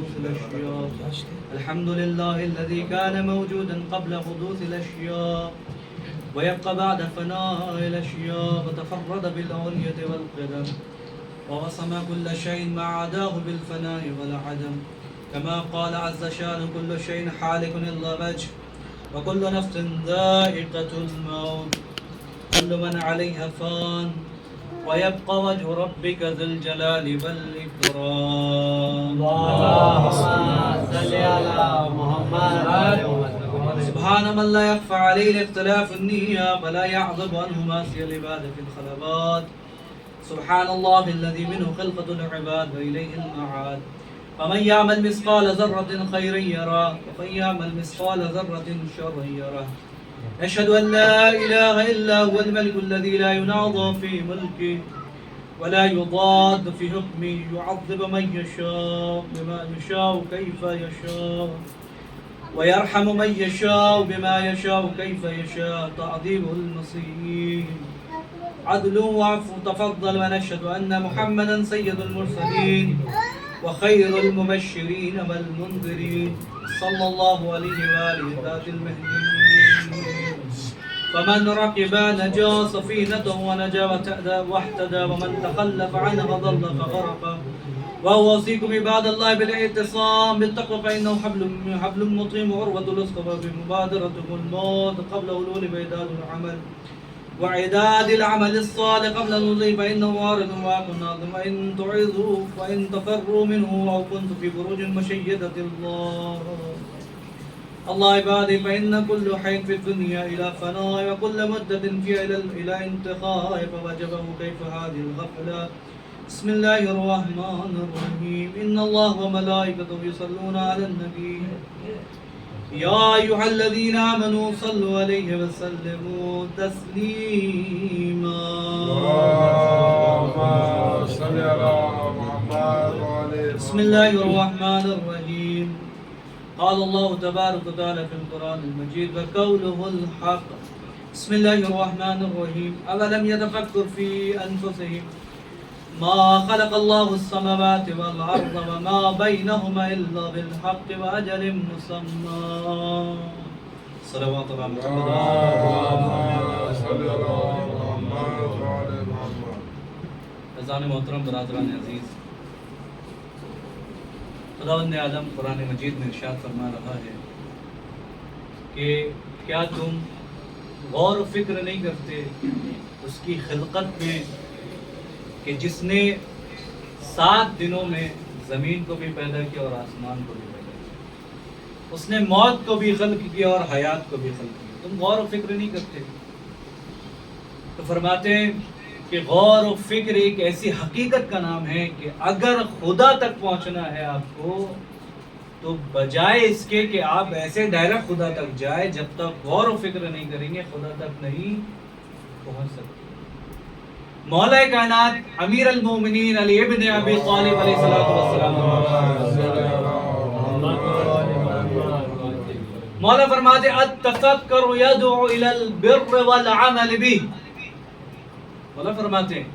حدوث الأشياء. الحمد لله الذي كان موجودا قبل حدوث الأشياء ويبقى بعد فناء الأشياء، وتفرد بالعنية والقدم، ووصم كل شيء ما عداه بالفناء والعدم، كما قال عز شانه كل شيء حالك إلا وجهه وكل نفس ذائقة الموت كل من عليها فان ويبقى وجه ربك ذو الجلال والإكرام. اللهم صل على محمد. سبحان من لا يخفى عليه اختلاف النية ولا يعظم عنه ماسي العباد في الخلوات. سبحان الله الذي منه خلقة العباد وإليه المعاد. فمن يعمل مثقال ذرة خيرا يره ومن يعمل مثقال ذرة شرا يره. أشهد أن لا إله إلا هو الملك الذي لا يناظر في ملكه ولا يضاد في حكمه، يعذب من يشاء بما يشاء كيف يشاء ويرحم من يشاء بما يشاء كيف يشاء، تعظيمه المصير عدل وعفو تفضل. ونشهد أن محمدا سيد المرسلين وخير المبشرين والمنذرين صلى الله عليه وآله ذات المهديين. فمن ركب نجا سفينته ونجا واهتدى، ومن تخلف عنها ضل فغرق. وأوصيكم عباد الله بالاعتصام بالتقوى فإنه حبل مطيم عروة الوثقى، بمبادرتكم الموت قبل ولول بيداد العمل وعداد العمل الصالح قبل النضيف، فإنه وارد واقع ناظم. وإن تعظوا وإن تفروا منه أو كنتم في بروج مشيدة الله عبادي، فإن كل حي في الدنيا إلى فناء وكل مدة فيها إلى انتهاء، فوجبه كيف هذه الغفلة. بسم الله الرحمن الرحيم. إن الله وملائكته يصلون على النبي يا أيها الذين آمنوا صلوا عليه وسلموا تسليما. بسم الله الرحمن الرحيم. قال الله تبارك وتعالى في القرآن المجيد وقوله الحق. بسم الله الرحمن الرحيم. أولم يتفكر في أنفسهم ما خلق الله السماوات والأرض وما بينهما إلا بالحق وأجل مسمى. صلوات الله اذان محترم برادران عزیز، خداوند عالم قرآن مجید میں ارشاد فرما رہا ہے کہ کیا تم غور و فکر نہیں کرتے اس کی خلقت میں کہ جس نے 7 دنوں میں زمین کو بھی پیدا کیا اور آسمان کو بھی پیدا کیا، اس نے موت کو بھی خلق کیا اور حیات کو بھی خلق کیا، تم غور و فکر نہیں کرتے؟ تو فرماتے ہیں کہ غور و فکر ایک ایسی حقیقت کا نام ہے کہ اگر خدا تک پہنچنا ہے آپ کو تو بجائے اس کے کہ آپ ایسے ڈائریکٹ خدا تک جائے، جب تک غور و فکر نہیں کریں گے خدا تک نہیں پہنچ سکتے۔ مولا کائنات امیر المومنین علی ابن ابی طالب علیہ السلام مولا فرماتے التفکر یدعو الی البر والعمل به، مولا فرماتے ہیں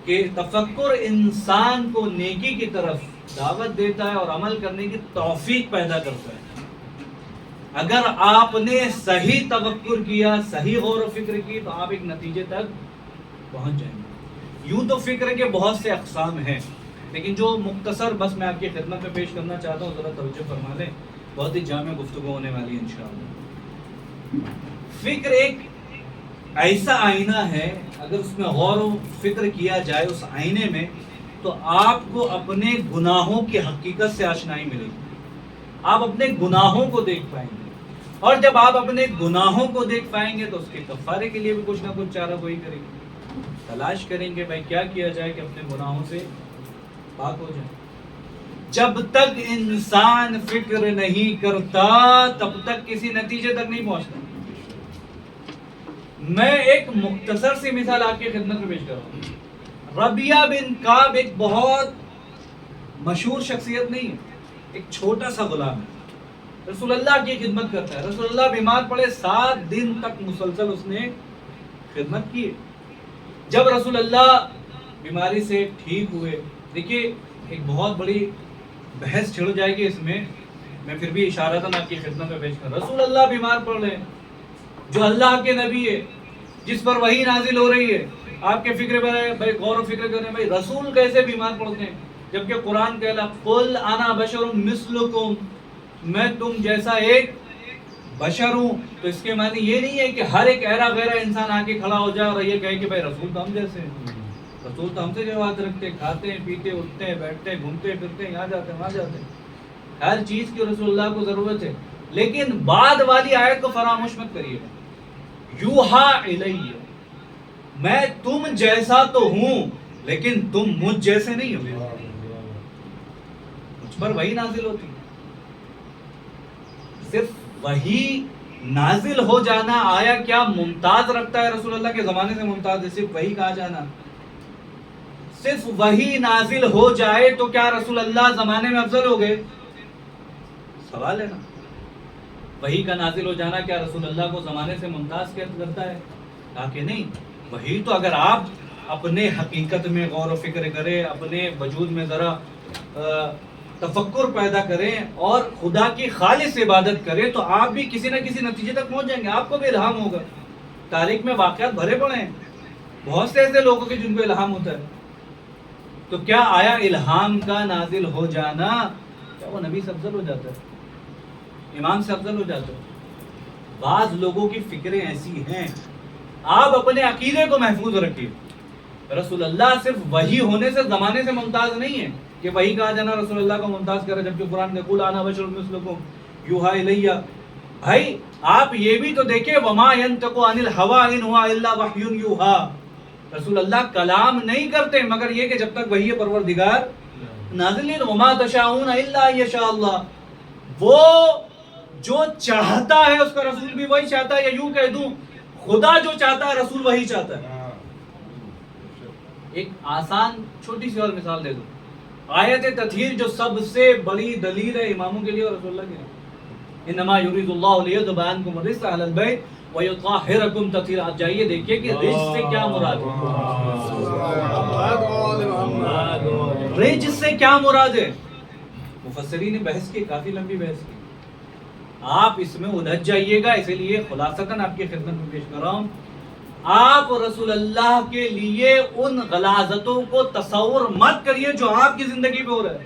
کہ تفکر انسان کو نیکی کی طرف دعوت دیتا ہے اور عمل کرنے کی توفیق پیدا کرتا ہے۔ اگر آپ نے صحیح تفکر کیا، صحیح غور و فکر کی تو آپ ایک نتیجے تک پہنچ جائیں گے۔ یوں تو فکر کے بہت سے اقسام ہیں، لیکن جو مختصر بس میں آپ کی خدمت میں پیش کرنا چاہتا ہوں، ذرا توجہ فرما لیں، بہت ہی جامع گفتگو ہونے والی ہے انشاءاللہ۔ فکر ایک ایسا آئینہ ہے، اگر اس میں غور و فکر کیا جائے اس آئینے میں تو آپ کو اپنے گناہوں کی حقیقت سے آشنائی ملے گی، آپ اپنے گناہوں کو دیکھ پائیں گے، اور جب آپ اپنے گناہوں کو دیکھ پائیں گے تو اس کے کفارے کے لیے بھی کچھ نہ کچھ چارہ کوئی کریں گے، تلاش کریں گے بھائی کیا کیا جائے کہ اپنے گناہوں سے پاک ہو جائے۔ جب تک انسان فکر نہیں کرتا تب تک کسی نتیجے تک نہیں پہنچتا۔ میں ایک مختصر سی مثال آپ کی خدمت میں پیش کر رہا ہوں۔ ربیعہ بن کعب ایک بہت مشہور شخصیت نہیں ہے، ایک چھوٹا سا غلام ہے، رسول اللہ کی خدمت کرتا ہے۔ رسول اللہ بیمار پڑے، 7 دن تک مسلسل اس نے خدمت کی۔ جب رسول اللہ بیماری سے ٹھیک ہوئے، دیکھیے ایک بہت بڑی بحث چھڑ جائے گی اس میں پھر بھی اشارتاً آپ کی خدمت میں پیش کر رسول اللہ بیمار پڑ رہے ہیں، جو اللہ کے نبی ہے، جس پر وحی نازل ہو رہی ہے، آپ کے فکر پر بھائی غور و فکر کریں بھائی رسول کیسے بیمار پڑتے ہیں، جبکہ قرآن کہلا قل انا بشر مثلکم، میں تم جیسا ایک بشر ہوں. تو اس کے معنی یہ نہیں ہے کہ ہر ایک ایرا غیرہ انسان آ کے کھڑا ہو جائے اور یہ کہے کہ بھائی رسول تو ہم جیسے ہیں. رسول تو ہم سے جواب رکھتے، کھاتے ہیں، پیتے، اٹھتے ہیں، بیٹھتے ہیں، گھومتے پھرتے ہیں، یہاں جاتے ہیں وہاں جاتے ہیں، ہر چیز کی رسول اللہ کو ضرورت ہے. لیکن بعد والی آیت کو فراموش مت کریے، یوحا الیہ، میں تم جیسا تو ہوں لیکن تم مجھ جیسے نہیں ہو. مجھ پر وہی نازل ہوتی، صرف وہی نازل ہو جانا آیا کیا ممتاز رکھتا ہے رسول اللہ کے زمانے سے ممتاز ہے صرف وہی کہا جانا؟ صرف وہی نازل ہو جائے تو کیا رسول اللہ زمانے میں افضل ہو گئے؟ سوال ہے نا. وہی کا نازل ہو جانا کیا رسول اللہ کو زمانے سے ممتاز کرتا ہے؟ تاکہ نہیں. وہی تو اگر آپ اپنے حقیقت میں غور و فکر کریں، اپنے وجود میں ذرا تفکر پیدا کریں اور خدا کی خالص عبادت کریں تو آپ بھی کسی نہ کسی نتیجے تک پہنچ جائیں گے. آپ کو بھی الہام ہوگا. تاریخ میں واقعات بھرے پڑے ہیں بہت سے ایسے لوگوں کے جن کو الہام ہوتا ہے. تو کیا آیا الہام کا نازل ہو جانا کیا وہ نبی سے افضل ہو جاتا ہے، امام سے افضل ہو جاتا ہے؟ بعض لوگوں کی فکریں ایسی ہیں. آپ اپنے عقیدے کو محفوظ رکھیے. رسول اللہ صرف وحی ہونے سے زمانے سے ممتاز نہیں ہے کہ وہی کہا جانا رسول اللہ کو ممتاز کرے، جبکہ قرآن نے قل انا بشر مثلکم یوحا الیہ. بھائی آپ یہ بھی تو دیکھیں وما ینطق عن الهوى ان هو الا وحی یوحا. رسول اللہ کلام نہیں کرتے مگر یہ کہ جب تک وحی پروردگار نازل نہیں. وما تشاءون الا ان یشاء اللہ، وہ جو چاہتا ہے اس کا رسول بھی وہی چاہتا ہے. یا یوں کہہ دوں خدا جو چاہتا ہے رسول وہی چاہتا ہے. ایک آسان چھوٹی سی اور مثال دے دوں. آیت تطہیر جو سب سے بڑی دلیل ہے اماموں کے لیے اور رسول اللہ کے لیے. انما یرید اللہ لیذهب عنکم الرجس اہل البیت ویطہرکم تطہیرا. آپ جائیے دیکھیے کہ رجس سے کیا مراد ہے. رجس سے کیا مراد ہے؟ مفسرین نے بحث کی، کافی لمبی بحث کی. آپ اس میں الجھ جائیے گا، اسی لیے خلاصتاً آپ کی خدمت میں پیش کر رہا ہوں. آپ رسول اللہ کے لیے ان غلاظتوں کو تصور مت کریے جو آپ کی زندگی پہ ہو رہا ہے.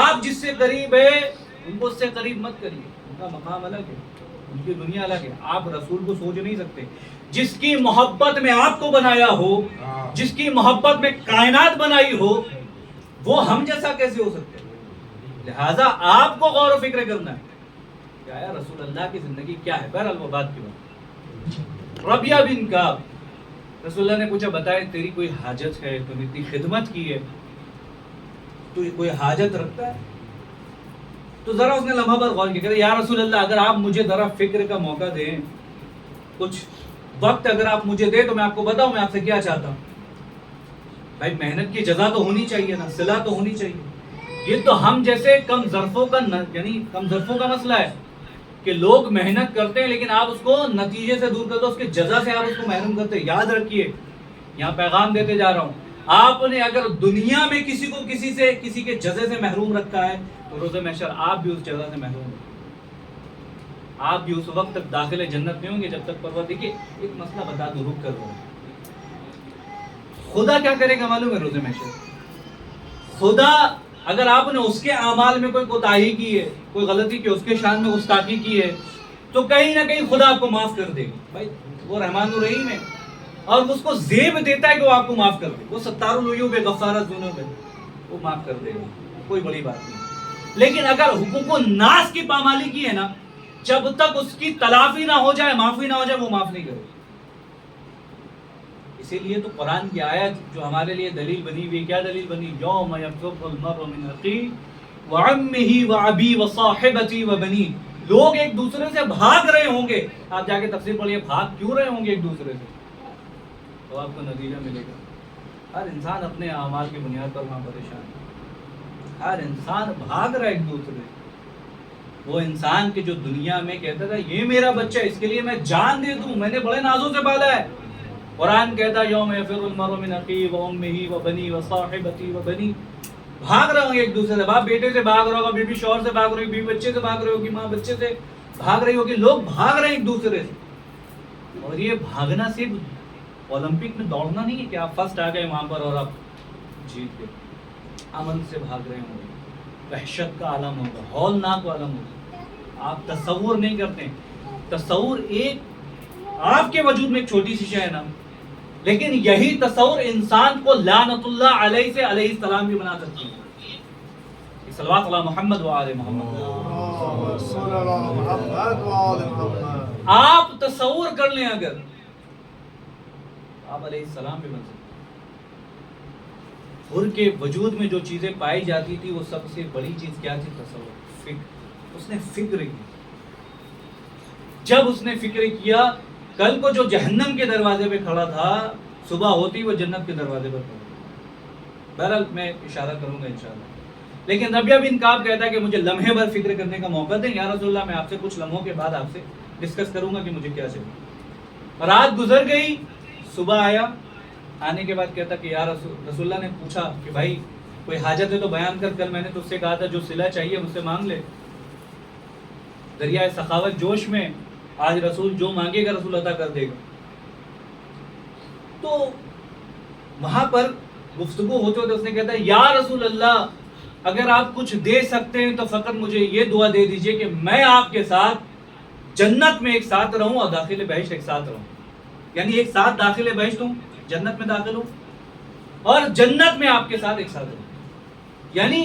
آپ جس سے قریب ہے ان کو اس سے قریب مت کریے. ان کا مقام الگ ہے، ان کی دنیا الگ ہے. آپ رسول کو سوچ نہیں سکتے. جس کی محبت میں آپ کو بنایا ہو، جس کی محبت میں کائنات بنائی ہو، وہ ہم جیسا کیسے ہو سکتے؟ لہذا آپ کو غور و فکر کرنا ہے کہ آیا رسول اللہ کی زندگی کیا ہے. بہرحال وہ بات کی بات. ربیہ بن کعب، رسول اللہ نے پوچھا بتائے تیری کوئی حاجت ہے، تو نے اتنی خدمت کی ہے، تو کوئی حاجت رکھتا ہے؟ تو ذرا اس نے لمحہ پر غور کیا کہ یا رسول اللہ اگر آپ مجھے ذرا فکر کا موقع دیں، کچھ وقت اگر آپ مجھے دیں تو میں آپ کو بتاؤں میں آپ سے کیا چاہتا ہوں. بھائی محنت کی جزا تو ہونی چاہیے نا، صلہ تو ہونی چاہیے. یہ تو ہم جیسے کم ظرفوں کا مسئلہ ہے کہ لوگ محنت کرتے ہیں لیکن آپ اس کو نتیجے سے دور کرتے، اس کی جزا سے آپ اس کو محروم کرتے. یاد رکھیے، یہاں پیغام دیتے جا رہا ہوں، آپ نے اگر دنیا میں کسی کو کسی کے جزے سے محروم رکھا ہے تو روز محشر آپ بھی اس جزا سے محروم ہیں. آپ بھی اس وقت تک داخل جنت نہیں ہوں گے جب تک پروردگار. دیکھیے ایک مسئلہ بتا دوں، رک کر رہا ہوں. خدا کیا کرے گا معلوم ہے روز محشر؟ خدا اگر آپ نے اس کے اعمال میں کوئی کوتاہی کی ہے، کوئی غلطی کی، اس کے شان میں گستاخی کی ہے تو کہیں نہ کہیں خدا آپ کو معاف کر دے گا. بھائی وہ رحمان الرحیم ہے اور اس کو زیب دیتا ہے کہ وہ آپ کو معاف کر دے. وہ ستار العیوب ہے، غفار الذنوب ہے، وہ معاف کر دے گا، کوئی بڑی بات نہیں. لیکن اگر حقوق الناس کی پامالی کی ہے نا، جب تک اس کی تلافی نہ ہو جائے، معافی نہ ہو جائے، وہ معاف نہیں کرے. اسی لیے تو قرآن کی آیت جو ہمارے لیے دلیل بنی ہوئی، کیا دلیل بنی؟ یوم یفر المرء من اخیہ وعمہ وابی وصاحبتی وبنی. لوگ ایک دوسرے سے بھاگ رہے ہوں گے. آپ جا کے تفسیر پڑھیے بھاگ کیوں رہے ہوں گے ایک دوسرے سے، تو آپ کو نتیجہ ملے گا. ہر انسان اپنے اعمال کی بنیاد پر وہاں پریشان ہے. ہر انسان بھاگ رہا ہے ایک دوسرے سے. وہ انسان کے جو دنیا میں کہتا تھا یہ میرا بچہ ہے، اس کے لیے میں جان دے دوں، میں نے بڑے نازوں سے پالا ہے. قرآن کہتا ہے یوم یفر المرء من اخیہ وامہ وبنی وصاحبتی وبنی. بھاگ رہے ہوں گے ایک دوسرے سے، باپ بیٹے سے بھاگ رہا ہوگا، بیوی شوہر سے بھاگ رہی ہوگی، بیوی بچے سے بھاگ رہی ہوگی، ماں بچے سے بھاگ رہی ہوگی، لوگ بھاگ رہے ہیں ایک دوسرے سے. اور یہ بھاگنا صرف اولمپک میں دوڑنا نہیں ہے کہ آپ فرسٹ آ گئے وہاں پر اور آپ جیت گئے. امن سے بھاگ رہے ہوں گے، وحشت کا عالم ہوگا، ہولناک عالم ہوگا. آپ تصور نہیں کرتے. تصور ایک آپ کے وجود میں ایک چھوٹی سی شے ہے نا، لیکن یہی تصور انسان کو لعنت اللہ علیہ سے علیہ السلام بھی بنا سکتی ہے. صلوات علی محمد و آل محمد. آپ تصور کر لیں اگر آپ علیہ السلام بھی بن سکتے. حر کے وجود میں جو چیزیں پائی جاتی تھی وہ سب سے بڑی چیز کیا تھی؟ تصور، فکر. اس نے فکر کی. جب اس نے فکر کیا، کل کو جو جہنم کے دروازے پہ کھڑا تھا، صبح ہوتی وہ جنت کے دروازے پر کھڑا. بہرحال میں اشارہ کروں گا انشاءاللہ. لیکن ربیہ بن کعب کہتا ہے کہ مجھے لمحے بھر فکر کرنے کا موقع دیں یا رسول اللہ، میں آپ سے کچھ لمحوں کے بعد آپ سے ڈسکس کروں گا کہ مجھے کیا چاہیے. رات گزر گئی، صبح آیا. آنے کے بعد کہتا کہ یا رسول اللہ نے پوچھا کہ بھائی کوئی حاجت ہے تو بیان کر، کل میں نے تجھ سے کہا تھا جو صلہ چاہیے مجھ سے مانگ لے. دریائے سخاوت جوش میں آج رسول جو مانگے گا رسول عطا کر دے گا. تو وہاں پر گفتگو ہوتے ہوتے اس نے کہتا ہے یا رسول اللہ اگر آپ کچھ دے سکتے ہیں تو فقط مجھے یہ دعا دے دیجئے کہ میں آپ کے ساتھ جنت میں ایک ساتھ رہوں اور داخل بہشت ایک ساتھ رہوں. یعنی ایک ساتھ داخل بہشت ہوں، جنت میں داخل ہوں، اور جنت میں آپ کے ساتھ ایک ساتھ رہوں. یعنی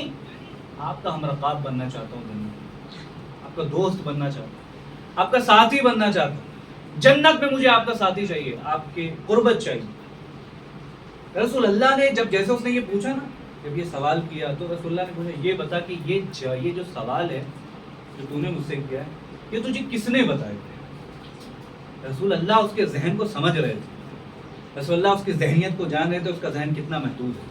آپ کا ہمرکاب بننا چاہتا ہوں جنت میں، آپ کا دوست بننا چاہتا ہوں، آپ کا ساتھی بننا چاہتا ہوں. جنت میں مجھے آپ کا ساتھی چاہیے، آپ کی قربت چاہیے. رسول اللہ نے جب جیسے اس نے یہ پوچھا نا، جب یہ سوال کیا تو رسول اللہ نے پوچھا یہ بتا کہ یہ جو سوال ہے جو تو نے مجھ سے کیا ہے یہ تجھے کس نے بتایا؟ رسول اللہ اس کے ذہن کو سمجھ رہے تھے، رسول اللہ اس کی ذہنیت کو جان رہے تھے، اس کا ذہن کتنا محدود ہے.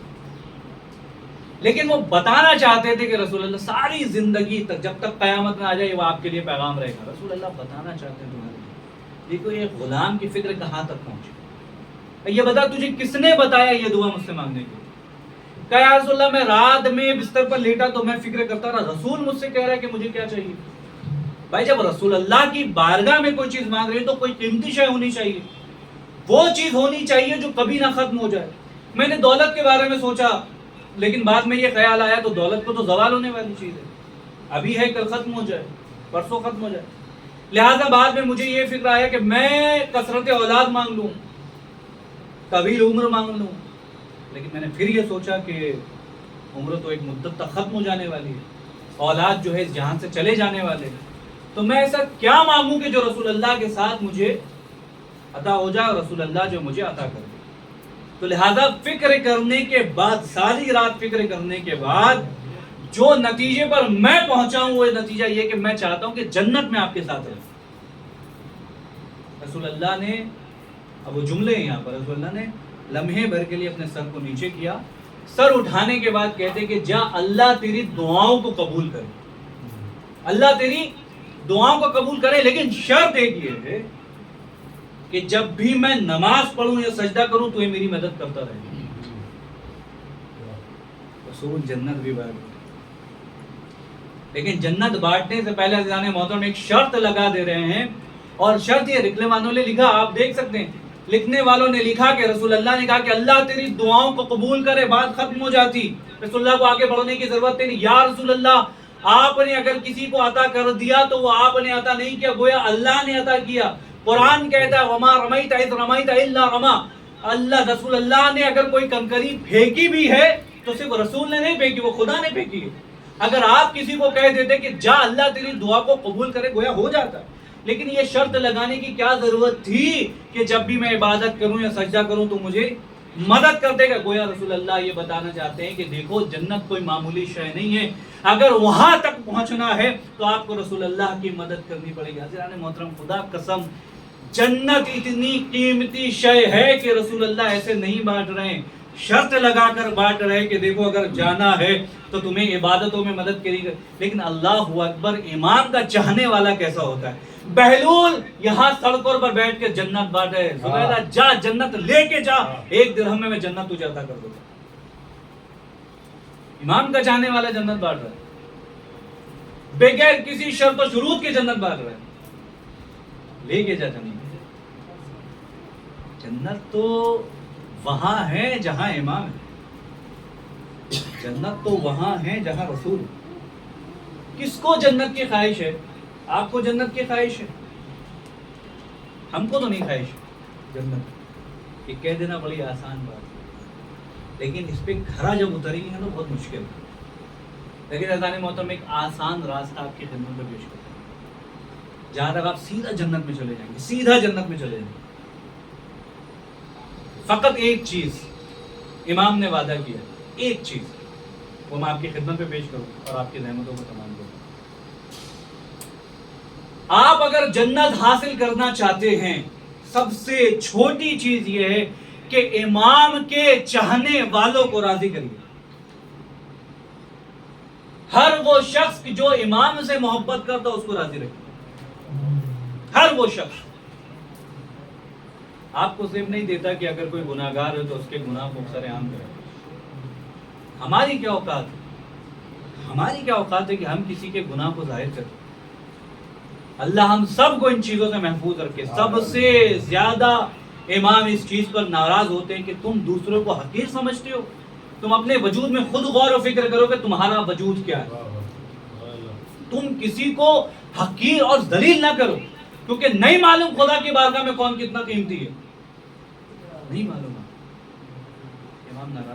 لیکن وہ بتانا چاہتے تھے کہ رسول اللہ ساری زندگی تک جب تک قیامت نہ آ جائے وہ آپ کے لیے پیغام رہے گا. رسول اللہ بتانا چاہتے ہیں تمہارے لیے. دیکھو یہ غلام کی فکر کہاں تک پہنچی. یہ بتا تجھے کس نے بتایا یہ دعا مجھ سے مانگنے کی؟ کہا یا رسول اللہ میں رات میں بستر پر لیٹا تو میں فکر کرتا رہا، رسول مجھ سے کہہ رہا ہے کہ مجھے کیا چاہیے. بھائی جب رسول اللہ کی بارگاہ میں کوئی چیز مانگ رہی ہے تو کوئی قیمتی شے ہونی چاہیے، وہ چیز ہونی چاہیے جو کبھی نہ ختم ہو جائے. میں نے دولت کے بارے میں سوچا لیکن بعد میں یہ خیال آیا تو دولت کو تو زوال ہونے والی چیز ہے، ابھی ہے کل ختم ہو جائے، پرسوں ختم ہو جائے. لہذا بعد میں مجھے یہ فکر آیا کہ میں کثرت اولاد مانگ لوں، طویل عمر مانگ لوں. لیکن میں نے پھر یہ سوچا کہ عمر تو ایک مدت تک ختم ہو جانے والی ہے، اولاد جو ہے اس جہان سے چلے جانے والے ہیں، تو میں ایسا کیا مانگوں کہ جو رسول اللہ کے ساتھ مجھے عطا ہو جائے اور رسول اللہ جو مجھے عطا کر دے. تو لہذا فکر کرنے کے بعد، ساری رات فکر کرنے کے بعد جو نتیجے پر میں پہنچا ہوں وہ نتیجہ یہ کہ میں چاہتا ہوں کہ جنت میں آپ کے ساتھ رہوں. رسول اللہ نے، اب وہ جملے ہیں یہاں پر، رسول اللہ نے لمحے بھر کے لیے اپنے سر کو نیچے کیا. سر اٹھانے کے بعد کہتے کہ جا اللہ تیری دعاؤں کو قبول کرے، اللہ تیری دعاؤں کو قبول کرے، لیکن شرط ایک یہ ہے کہ جب بھی میں نماز پڑھوں یا سجدہ کروں تو یہ میری مدد کرتا رہے. رسول جنت بھی بانٹ، لیکن جنت بانٹنے سے پہلے عزیزان محترم ایک شرط لگا دے رہے ہیں. اور شرط یہ لکھنے والوں نے لکھا، آپ دیکھ سکتے ہیں لکھنے والوں نے لکھا کہ رسول اللہ نے کہا کہ اللہ تیری دعاؤں کو قبول کرے، بات ختم ہو جاتی. رسول اللہ کو آگے بڑھنے کی ضرورت نہیں. یا رسول اللہ آپ نے اگر کسی کو عطا کر دیا تو وہ آپ نے عطا نہیں کیا، گویا اللہ نے عطا کیا. قرآن کہتا ہے وما رمیت اذ رمیت الا رما. اللہ، رسول اللہ نے اگر کوئی کنکری پھینکی بھی ہے تو صرف رسول نے نہیں پھینکی، وہ خدا نے پھینکی ہے. اگر آپ کسی کو کہہ دیتے کہ جا اللہ تیری دعا کو قبول کرے، گویا ہو جاتا. لیکن یہ شرط لگانے کی کیا ضرورت تھی کہ جب بھی میں عبادت کروں یا سجدہ کروں تو مجھے مدد کر دے گا؟ گویا رسول اللہ یہ بتانا چاہتے ہیں کہ دیکھو جنت کوئی معمولی شے نہیں ہے، اگر وہاں تک پہنچنا ہے تو آپ کو رسول اللہ کی مدد کرنی پڑے گی. حضرات محترم، خدا قسم جنت اتنی قیمتی شے ہے کہ رسول اللہ ایسے نہیں بانٹ رہے ہیں، شرط لگا کر بانٹ رہے کہ دیکھو اگر جانا ہے تو تمہیں عبادتوں میں مدد کرے گا. لیکن اللہ اکبر، ایمان کا چاہنے والا کیسا ہوتا ہے. بہلول یہاں سڑکوں پر بیٹھ کے جنت بانٹے، زبیدہ جا جنت لے کے جا، 1 درہم میں جنت تجھے عطا کر دوں گا. امام کا چاہنے والا جنت بانٹ رہا ہے، بغیر کسی شرط و شروط کے جنت بانٹ رہا ہے، لے کے جا جنت۔ جنت تو وہاں ہے جہاں امام ہے، جنت تو وہاں ہے جہاں رسول ہے۔ کس کو جنت کی خواہش ہے؟ آپ کو جنت کی خواہش ہے؟ ہم کو تو نہیں خواہش جنت، یہ کہہ دینا بڑی آسان بات ہے، لیکن اس پہ کھرا جب اتریں گے تو بہت مشکل ہے۔ لیکن عزیزان محترم، ایک آسان راستہ آپ کی خدمت میں پیش کرتا ہوں، جہاں تک آپ سیدھا جنت میں چلے جائیں گے، سیدھا جنت میں چلے جائیں گے۔ فقط ایک چیز امام نے وعدہ کیا، ایک چیز، وہ میں آپ کی خدمت میں پیش کروں اور آپ کی زحمتوں کو تمام کروں۔ آپ اگر جنت حاصل کرنا چاہتے ہیں، سب سے چھوٹی چیز یہ ہے کہ امام کے چاہنے والوں کو راضی کریے۔ ہر وہ شخص جو امام سے محبت کرتا اس کو راضی رکھیے، ہر وہ شخص۔ آپ کو صرف نہیں دیتا کہ اگر کوئی گناہ گار ہے تو اس کے گناہ کو سر عام کرے۔ ہماری کیا اوقات ہے؟ ہماری کیا اوقات ہے کہ ہم کسی کے گناہ کو ظاہر کریں؟ اللہ ہم سب کو ان چیزوں سے محفوظ رکھے۔ سب سے زیادہ امام اس چیز پر ناراض ہوتے ہیں کہ تم دوسروں کو حقیر سمجھتے ہو۔ تم اپنے وجود میں خود غور و فکر کرو کہ تمہارا وجود کیا ہے۔ تم کسی کو حقیر اور ذلیل نہ کرو، کیونکہ نہیں معلوم خدا کی بارگاہ میں کون کتنا قیمتی ہے، نہیں معلوم۔ امام ناراض